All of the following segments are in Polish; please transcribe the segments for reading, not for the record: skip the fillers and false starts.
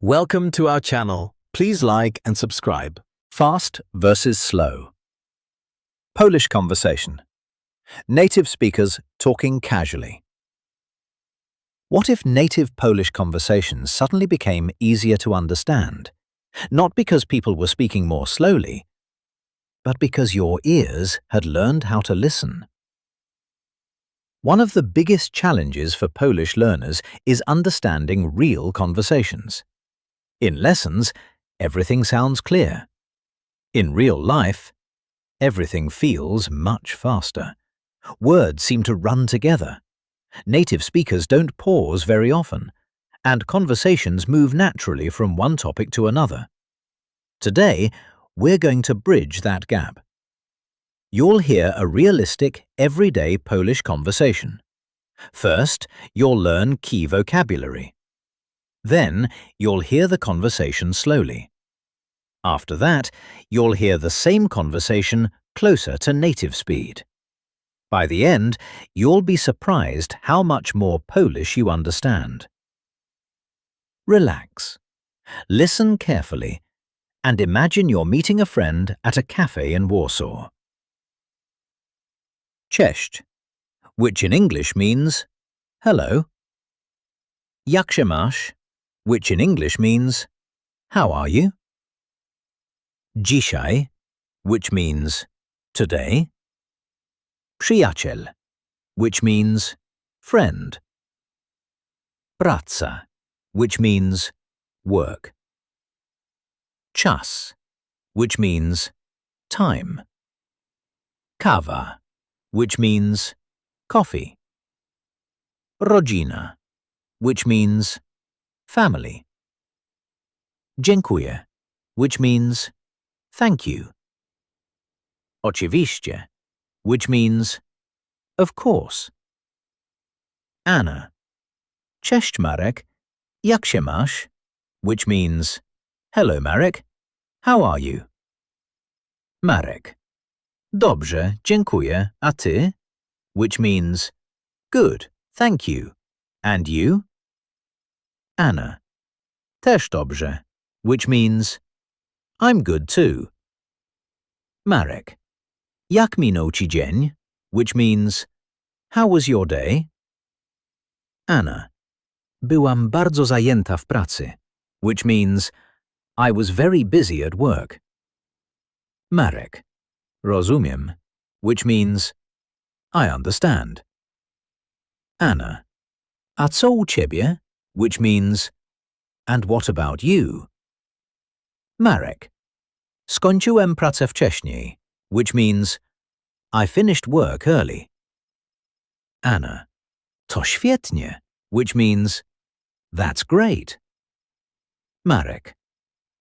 Welcome to our channel. Please like and subscribe. Fast versus slow. Polish conversation. Native speakers talking casually. What if native Polish conversations suddenly became easier to understand? Not because people were speaking more slowly, but because your ears had learned how to listen. One of the biggest challenges for Polish learners is understanding real conversations. In lessons, everything sounds clear. In real life, everything feels much faster. Words seem to run together. Native speakers don't pause very often, and conversations move naturally from one topic to another. Today, we're going to bridge that gap. You'll hear a realistic, everyday Polish conversation. First, you'll learn key vocabulary. Then, you'll hear the conversation slowly. After that, you'll hear the same conversation closer to native speed. By the end, you'll be surprised how much more Polish you understand. Relax. Listen carefully and imagine you're meeting a friend at a cafe in Warsaw. Cześć, which in English means hello. Jak się masz, which in English means how are you? Dzisiaj, which means today. Przyjaciel, which means friend. Praca, which means work. Czas, which means time. Kawa, which means coffee. Rodzina, which means family. Dziękuję, which means thank you. Oczywiście, which means of course. Anna. Cześć Marek, jak się masz? Which means hello Marek, how are you? Marek. Dobrze, dziękuję, a ty? Which means good, thank you. And you? Anna. Też dobrze, which means I'm good too. Marek. Jak minął ci dzień? Which means how was your day? Anna. Byłam bardzo zajęta w pracy, which means I was very busy at work. Marek. Rozumiem, which means I understand. Anna. A co u ciebie? Which means and what about you? Marek. Skończyłem pracę wcześniej, which means I finished work early. Anna. To świetnie, which means that's great. Marek.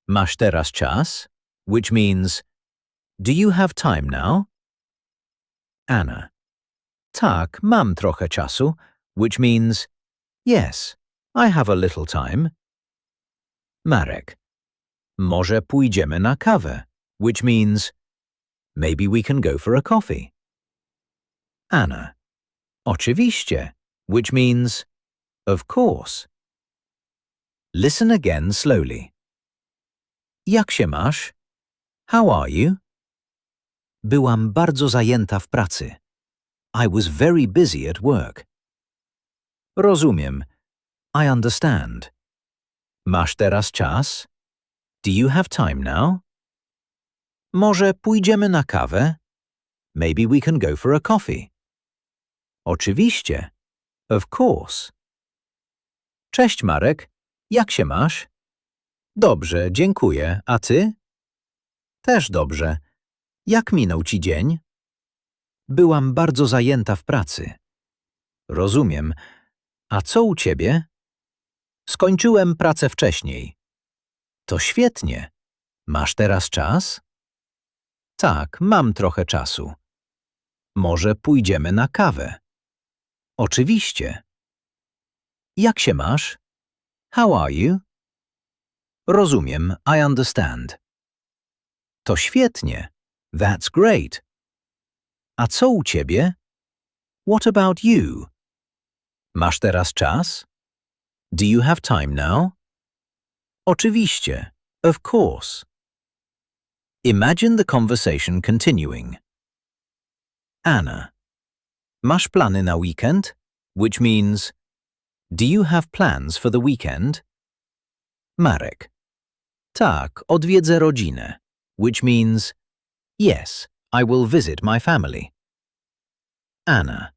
Masz teraz czas? Which means do you have time now? Anna. Tak, mam trochę czasu, which means yes, I have a little time. Marek. Może pójdziemy na kawę, which means maybe we can go for a coffee. Anna. Oczywiście, which means of course. Listen again slowly. Jak się masz? How are you? Byłam bardzo zajęta w pracy. I was very busy at work. Rozumiem. I understand. Masz teraz czas? Do you have time now? Może pójdziemy na kawę? Maybe we can go for a coffee. Oczywiście. Of course. Cześć Marek. Jak się masz? Dobrze, dziękuję. A ty? Też dobrze. Jak minął ci dzień? Byłam bardzo zajęta w pracy. Rozumiem. A co u ciebie? Skończyłem pracę wcześniej. To świetnie. Masz teraz czas? Tak, mam trochę czasu. Może pójdziemy na kawę? Oczywiście. Jak się masz? How are you? Rozumiem, I understand. To świetnie. That's great. A co u ciebie? What about you? Masz teraz czas? Do you have time now? Oczywiście. Of course. Imagine the conversation continuing. Anna. Masz plany na weekend? Which means, do you have plans for the weekend? Marek. Tak, odwiedzę rodzinę. Which means, yes, I will visit my family. Anna.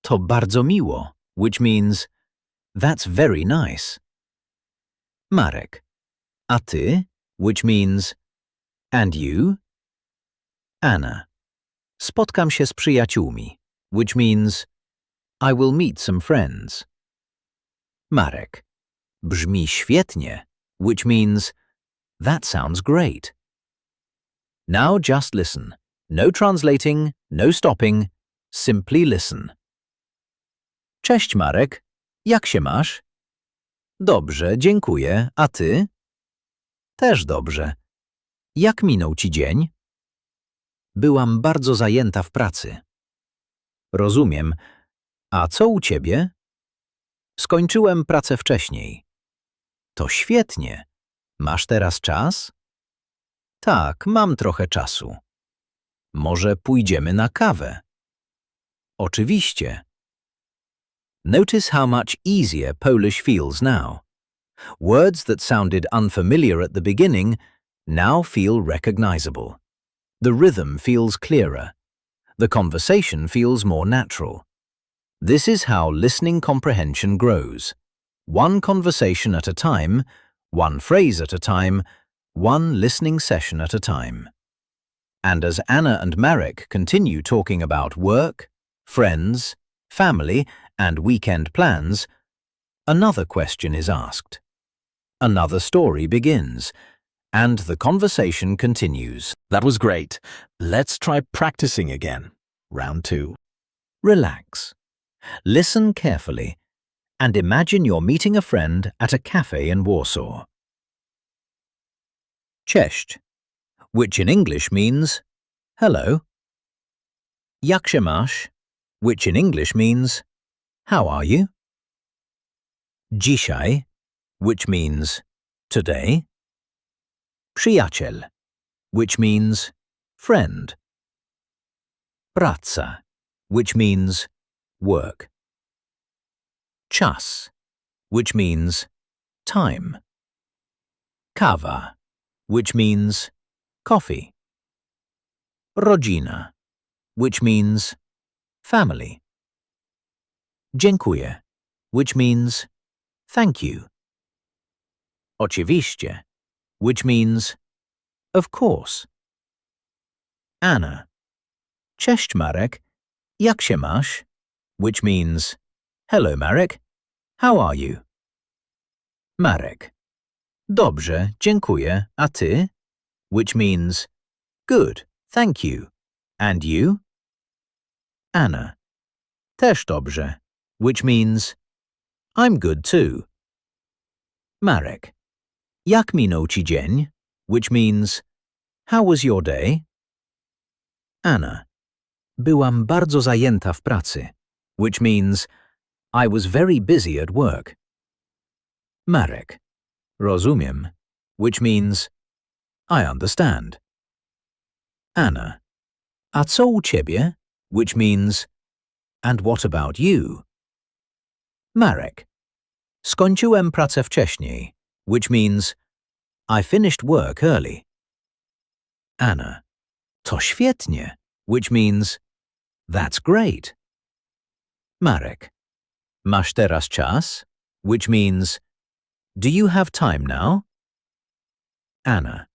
To bardzo miło. Which means, that's very nice. Marek. A ty? Which means, and you? Anna. Spotkam się z przyjaciółmi. Which means, I will meet some friends. Marek. Brzmi świetnie. Which means, that sounds great. Now just listen. No translating, no stopping. Simply listen. Cześć Marek. Jak się masz? Dobrze, dziękuję. A ty? Też dobrze. Jak minął ci dzień? Byłam bardzo zajęta w pracy. Rozumiem. A co u ciebie? Skończyłem pracę wcześniej. To świetnie. Masz teraz czas? Tak, mam trochę czasu. Może pójdziemy na kawę? Oczywiście. Notice how much easier Polish feels now. Words that sounded unfamiliar at the beginning now feel recognizable. The rhythm feels clearer. The conversation feels more natural. This is how listening comprehension grows. One conversation at a time, one phrase at a time, one listening session at a time. And as Anna and Marek continue talking about work, friends, family, and weekend plans, another question is asked. Another story begins, and the conversation continues. That was great. Let's try practicing again. Round 2. Relax. Listen carefully, and imagine you're meeting a friend at a cafe in Warsaw. Cześć, which in English means hello. Jak się masz, which in English means how are you? Dzisiaj, which means today. Przyjaciel, which means friend. Praca, which means work. Czas, which means time. Kawa, which means coffee. Rodzina, which means family. Dziękuję, which means thank you. Oczywiście, which means of course. Anna. Cześć Marek, jak się masz? Which means hello Marek, how are you? Marek. Dobrze, dziękuję. A ty? Which means good, thank you. And you? Anna. Też dobrze, which means I'm good too. Marek. Jak minął ci dzień? Which means how was your day? Anna. Byłam bardzo zajęta w pracy, which means I was very busy at work. Marek. Rozumiem, which means I understand. Anna. A co u ciebie? Which means and what about you? Marek. Skończyłem pracę wcześniej, which means I finished work early. Anna. To świetnie, which means that's great. Marek. Masz teraz czas? Which means do you have time now? Anna.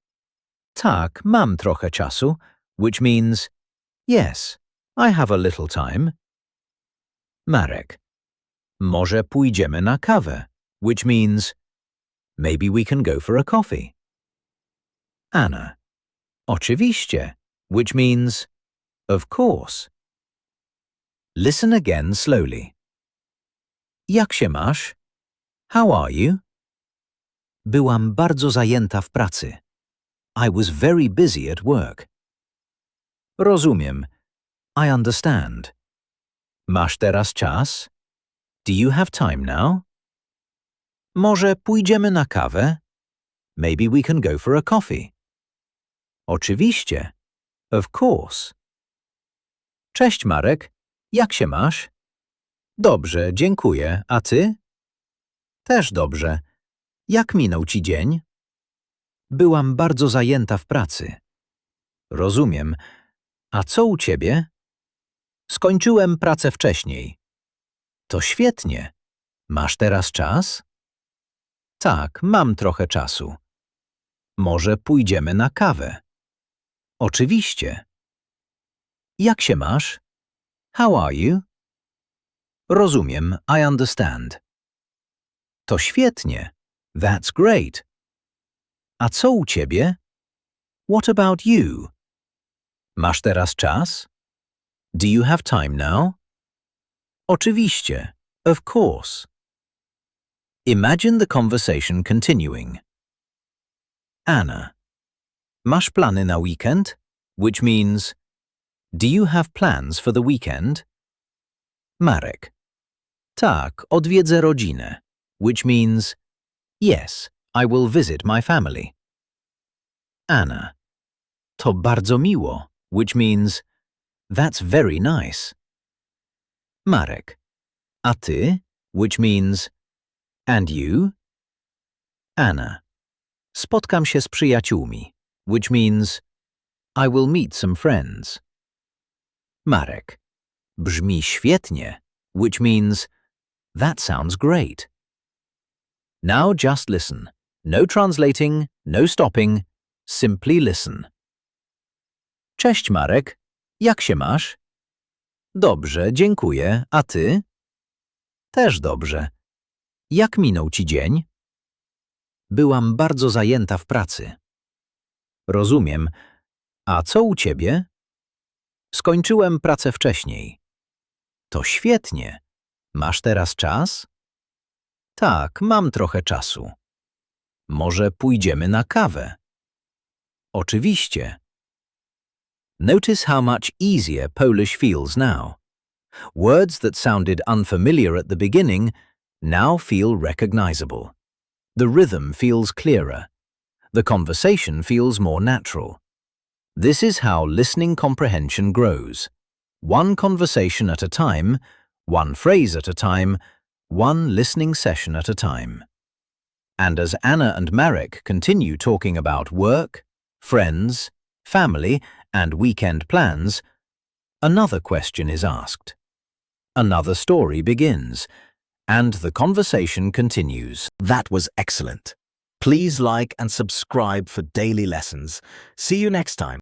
Tak, mam trochę czasu, which means yes, I have a little time. Marek. Może pójdziemy na kawę, which means maybe we can go for a coffee. Anna. Oczywiście, which means of course. Listen again slowly. Jak się masz? How are you? Byłam bardzo zajęta w pracy. I was very busy at work. Rozumiem. I understand. Masz teraz czas? Do you have time now? Może pójdziemy na kawę? Maybe we can go for a coffee. Oczywiście. Of course. Cześć Marek, jak się masz? Dobrze, dziękuję. A ty? Też dobrze. Jak minął ci dzień? Byłam bardzo zajęta w pracy. Rozumiem. A co u ciebie? Skończyłem pracę wcześniej. To świetnie. Masz teraz czas? Tak, mam trochę czasu. Może pójdziemy na kawę? Oczywiście. Jak się masz? How are you? Rozumiem, I understand. To świetnie. That's great. A co u ciebie? What about you? Masz teraz czas? Do you have time now? Oczywiście. Of course. Imagine the conversation continuing. Anna. Masz plany na weekend? Which means, do you have plans for the weekend? Marek. Tak, odwiedzę rodzinę. Which means, yes, I will visit my family. Anna. To bardzo miło. Which means, that's very nice. Marek. A ty? Which means, and you? Anna. Spotkam się z przyjaciółmi. Which means, I will meet some friends. Marek. Brzmi świetnie. Which means, that sounds great. Now just listen. No translating, no stopping. Simply listen. Cześć Marek. Jak się masz? Dobrze, dziękuję. A ty? Też dobrze. Jak minął ci dzień? Byłam bardzo zajęta w pracy. Rozumiem. A co u ciebie? Skończyłem pracę wcześniej. To świetnie. Masz teraz czas? Tak, mam trochę czasu. Może pójdziemy na kawę? Oczywiście. Notice how much easier Polish feels now. Words that sounded unfamiliar at the beginning now feel recognizable. The rhythm feels clearer. The conversation feels more natural. This is how listening comprehension grows. One conversation at a time, one phrase at a time, one listening session at a time. And as Anna and Marek continue talking about work, friends, family, and weekend plans, another question is asked. Another story begins, and the conversation continues. That was excellent. Please like and subscribe for daily lessons. See you next time.